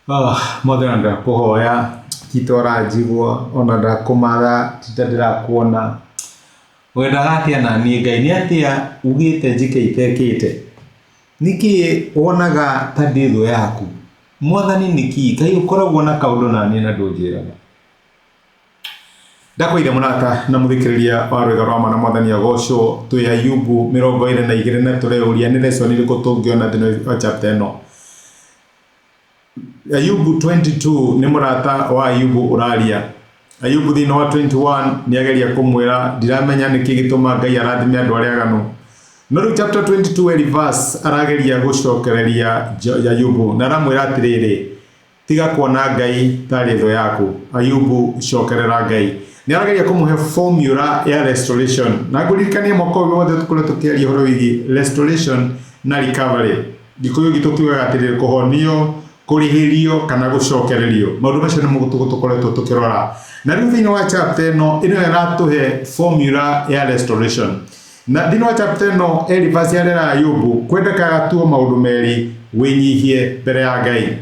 Mwathani kuhoya titora njigwo ona ndakumatha titandira kuona wendaga atia na ni Ngai ni atia ugite njike itekite niki wonaga ta nditho yaku Mwathani niki Ngai ukoragwo na kaundu na ni na ndunjiraga ndakwire munata na muthikiriria wa rwega rwa mana Mwathani agocwo twi Ayubu 22 na tureuria ni lesson iriko tungiona thini wa chapter eno. Ayubu 22 ni murata wa Ayubu uraria. Ayubu thini wa 21 ni ageria kumwira ndiramenya niki gituma Ngai arathime andu aria aganu. No riu chapter 22 eri verse arageria gucokereria Ayubu na aramwira atiriri tiga kuona Ngai tari tho yaku. Ayubu cokerera Ngai. Ni arageria kumuhe formula ya restoration na guririkania mwako wothe tukore tukiaria horo wigi restoration na recovery. Gikuyu gitukiuga atiriri kuhonio kurihirio kana gucokererio maundu macio ni mugutukoretwo tukirora na riu thini wa chapter ino iratuhe formula ya restoration na thini wa chapter ino eri verse ya Ayubu kwendekaga tuo maundu meri winyihie mbere ya Ngai.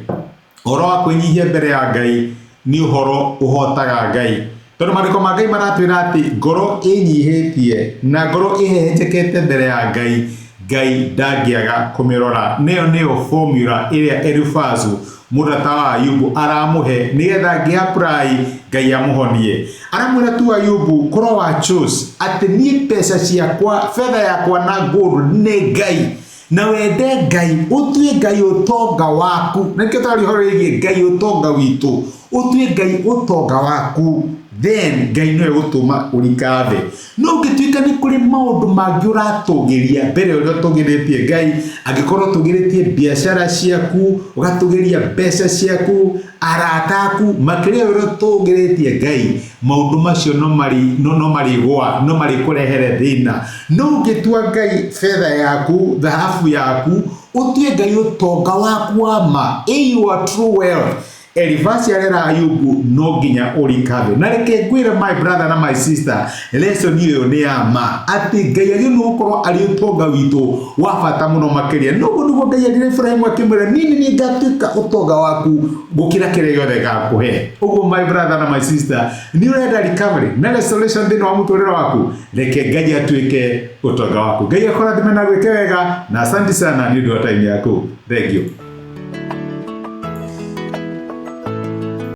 Horo wa kwinyihia mbere ya Ngai ni uhoro uhotaga Ngai tondu mariko ma Ngai maratwira ati ngoro inyihitie na ngoro ihehenjekete mbere ya Ngai Ngai ndagiaga kumirora. Neo formula iria erifazu murata wa Ayubu aramuhe nigetha ngi-apply Ngai amuhonie. Aramwira tu Ayubu korwo wa choose ati ni pesa ciakwa fedha yakwa na gold ni Ngai na wende Ngai utue Ngai utonga waku nikio twari horo igi Ngai utonga witu utue Ngai utonga waku then Ngai no egutuma urikave. No ngituika ni kuri maundu mangi uratugiria mbere uria tugiritie Ngai angikorwo tugiritie biashara ciaku ugatugiria mbeca ciaku arataku makiria uria tugiritie Ngai maundu macio no mari kurehere thina. No ngitua Ngai fedha yaku dhahabu yaku utue Ngai utonga waku ama your true wealth. Elivasi ya Ayubu no ginya urikave. Na reke ngwire my brother na my sister lesson iyo ni ama ati Ngai ari no ukorwo ari utonga witu wa bata muno makiria no ndugo Ngai ari Ibrahim akimwira nini ni ngatuika utonga waku gukira kire yothe gakuhe. Ugo my brother na my sister ni urenda recovery na restoration thini wa muturire waku reke Ngai atuike utonga waku. Ngai akora thime na gwike wega na asante sana ni ndio time yako. Thank you.